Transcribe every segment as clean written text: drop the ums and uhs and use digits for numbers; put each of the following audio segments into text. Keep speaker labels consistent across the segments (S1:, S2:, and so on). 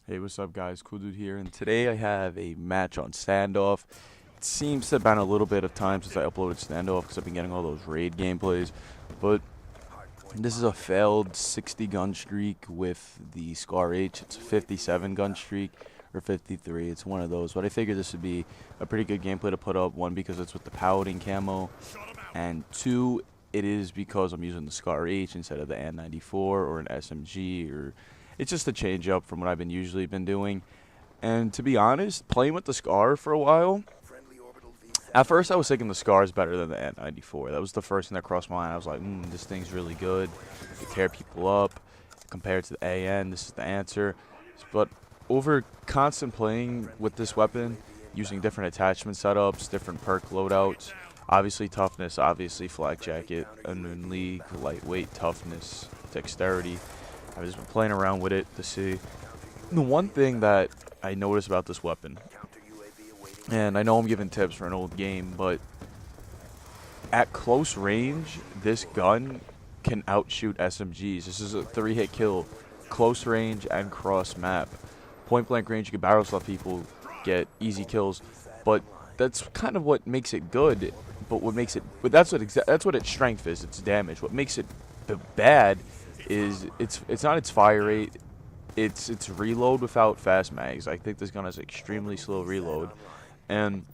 S1: Hey, what's up, guys? Cool Dude here, and today I have a match on Standoff. It seems to have been a little bit of time since I uploaded Standoff because I've been getting all those raid gameplays, but this is a failed 60 gun streak with the Scar H. It's a 57 gun streak, or 53, it's one of those, but I figured this would be a pretty good gameplay to put up, one because it's with the Paladin camo, and two, it is because I'm using the Scar H instead of the N94 or an SMG, or it's just a change up from what I've been usually been doing. And to be honest, playing with the Scar for a while, at first I was thinking the Scar is better than the N94. That was the first thing that crossed my mind. I was like, this thing's really good. You tear people up. Compared to the AN, this is the answer. But over constant playing with this weapon, using different attachment setups, different perk loadouts, obviously toughness, obviously flak jacket, and then league, lightweight, toughness, dexterity. I've just been playing around with it to see. The one thing that I noticed about this weapon, and I know I'm giving tips for an old game, but at close range, this gun can outshoot SMGs. This is a 3-hit kill, close range and cross map. Point blank range, you can barrel stuff people, get easy kills, but that's kind of what makes it good. But that's what its strength is. Its damage. What makes it bad is it's not its fire rate. It's reload without fast mags. I think this gun has extremely slow reload, and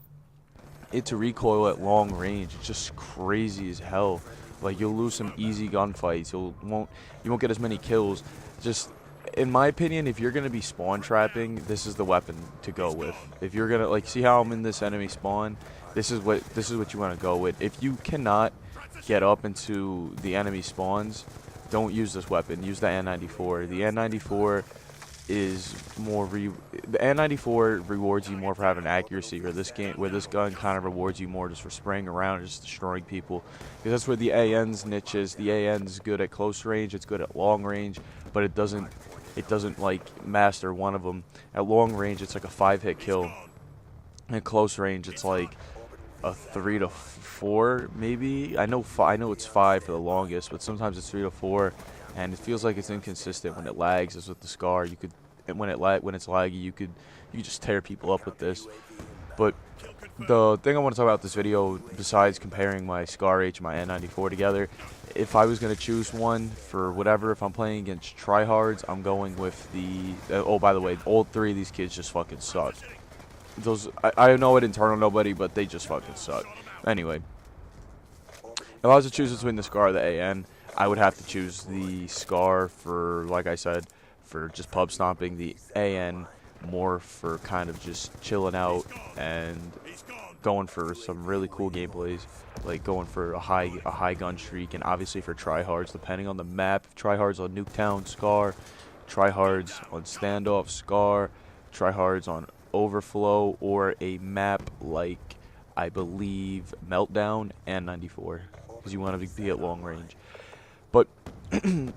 S1: its recoil at long range. It's just crazy as hell. Like, you'll lose some easy gunfights. You won't get as many kills. Just in my opinion, if you're gonna be spawn trapping, this is the weapon to go with. If you're gonna, like, see how I'm in this enemy spawn, this is what you want to go with. If you cannot get up into the enemy spawns, don't use this weapon. Use the N94. The N94 is the N94 rewards you more for having accuracy, or this gun kind of rewards you more just for spraying around and just destroying people, because that's where the AN's niche is. The AN's good at close range, it's good at long range, but it doesn't like master one of them. At long range, it's like a 5-hit kill. At close range, it's like a 3 to 4 maybe. I know it's 5 for the longest, but sometimes it's 3 to 4, and it feels like it's inconsistent when it lags. As with the Scar, you could, and when it's laggy, you could just tear people up with this. But the thing I want to talk about this video, besides comparing my Scar H and my N94 together, if I was going to choose one for whatever, if I'm playing against tryhards, I'm going with the oh, by the way, all three of these kids just fucking suck. I know it internal nobody, but they just fucking suck. Anyway, if I was to choose between the Scar or the AN, I would have to choose the Scar for, like I said, for just pub stomping. The AN more for kind of just chilling out and going for some really cool gameplays, like going for a high gun streak, and obviously for tryhards, depending on the map. Tryhards on Nuketown, Scar. Tryhards on Standoff, Scar. Tryhards on Overflow, or a map like, I believe, Meltdown and 94, because you want to be at long range. But the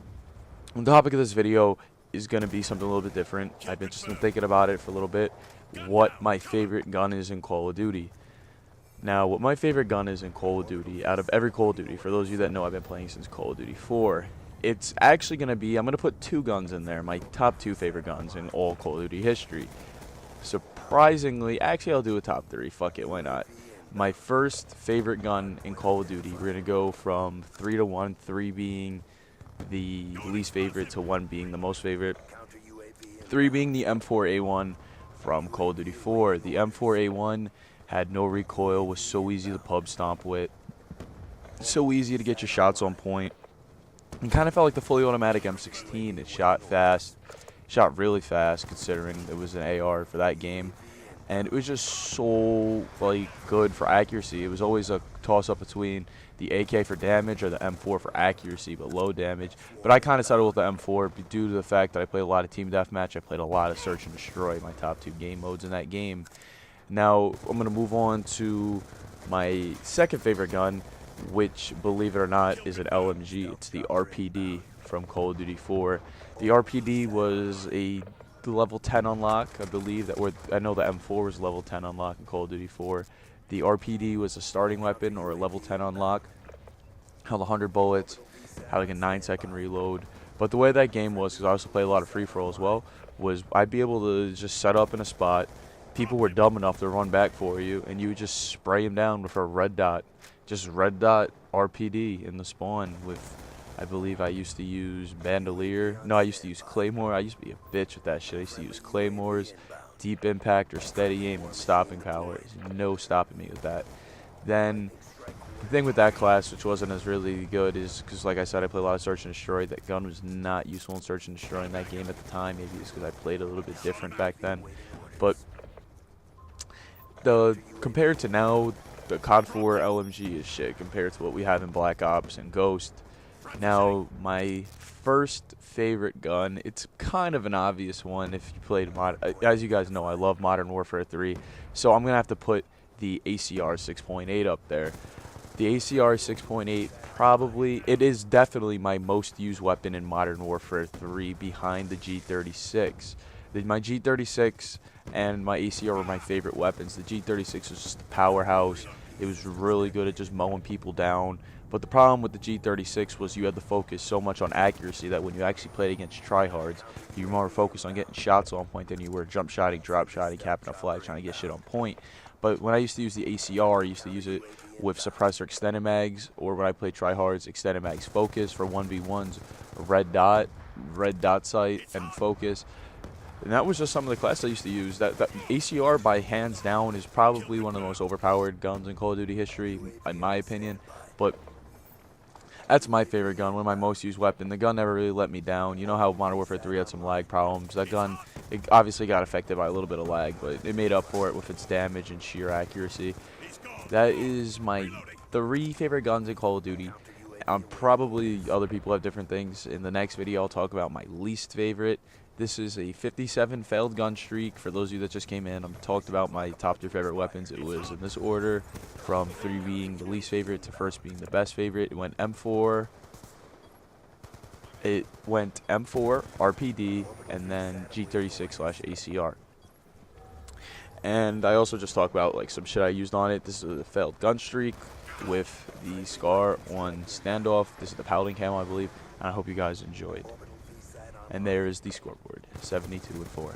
S1: topic of this video is going to be something a little bit different. I've been thinking about it for a little bit, what my favorite gun is in Call of Duty. Now, what my favorite gun is in Call of Duty, out of every Call of Duty, for those of you that know, I've been playing since Call of Duty 4, it's actually going to be, I'm going to put 2 guns in there, my top 2 favorite guns in all Call of Duty history. Surprisingly, actually I'll do a top 3, fuck it, why not? My first favorite gun in Call of Duty, we're going to go from 3 to 1, 3 being the least favorite to 1 being the most favorite. 3 being the M4A1 from Call of Duty 4. The M4A1 had no recoil, was so easy to pub stomp with, so easy to get your shots on point. It kind of felt like the fully automatic M16. It shot fast, shot really fast considering it was an AR for that game, and it was just so, like, good for accuracy. It was always a toss-up between the AK for damage or the M4 for accuracy, but low damage. But I kind of settled with the M4 due to the fact that I played a lot of Team Deathmatch. I played a lot of Search and Destroy, my top 2 game modes in that game. Now, I'm going to move on to my second favorite gun, which, believe it or not, is an LMG. It's the RPD from Call of Duty 4. The RPD was a level 10 unlock, I believe, or I know the M4 was level 10 unlock in Call of Duty 4. The RPD was a starting weapon or a level 10 unlock. Held 100 bullets, had like a 9-second reload, But the way that game was, because I also play a lot of free-for-all as well, was I'd be able to just set up in a spot. People were dumb enough to run back for you, and you would just spray them down with a red dot. Just red dot RPD in the spawn with, I believe I used to use Bandolier. No, I used to use Claymore. I used to be a bitch with that shit. I used to use Claymores, Deep Impact, or Steady Aim, and Stopping Power. There's no stopping me with that. Then the thing with that class, which wasn't as really good, is because, like I said, I played a lot of Search and Destroy. That gun was not useful in Search and Destroy in that game at the time. Maybe it's because I played a little bit different back then. But compared to now, the COD 4 LMG is shit compared to what we have in Black Ops and Ghost. Now, my first favorite gun, it's kind of an obvious one if you played as you guys know, I love Modern Warfare 3, so I'm going to have to put the ACR 6.8 up there. The ACR 6.8 it is definitely my most used weapon in Modern Warfare 3 behind the G36. My G36 and my ACR were my favorite weapons. The G36 was just a powerhouse. It was really good at just mowing people down. But the problem with the G36 was you had to focus so much on accuracy that when you actually played against tryhards, you were more focused on getting shots on point than you were jump shotting, drop shotting, capping a flag, trying to get shit on point. But when I used to use the ACR, I used to use it with suppressor extended mags, or when I played tryhards, extended mags focus for 1v1s, red dot sight, and focus. And that was just some of the classes I used to use. That ACR, by hands down, is probably one of the most overpowered guns in Call of Duty history, in my opinion. But that's my favorite gun, one of my most used weapons. The gun never really let me down. You know how Modern Warfare 3 had some lag problems. That gun, it obviously got affected by a little bit of lag, but it made up for it with its damage and sheer accuracy. That is my 3 favorite guns in Call of Duty. Probably other people have different things. In the next video, I'll talk about my least favorite. This is a 57 failed gun streak. For those of you that just came in, I've talked about my top 3 favorite weapons. It was in this order, from 3 being the least favorite to 1st being the best favorite. It went M4, RPD, and then G36/ACR. And I also just talked about like some shit I used on it. This is a failed gun streak with the scar on standoff. This is the Paladin camo, I believe. And I hope you guys enjoyed. And there is the scoreboard, 72-4.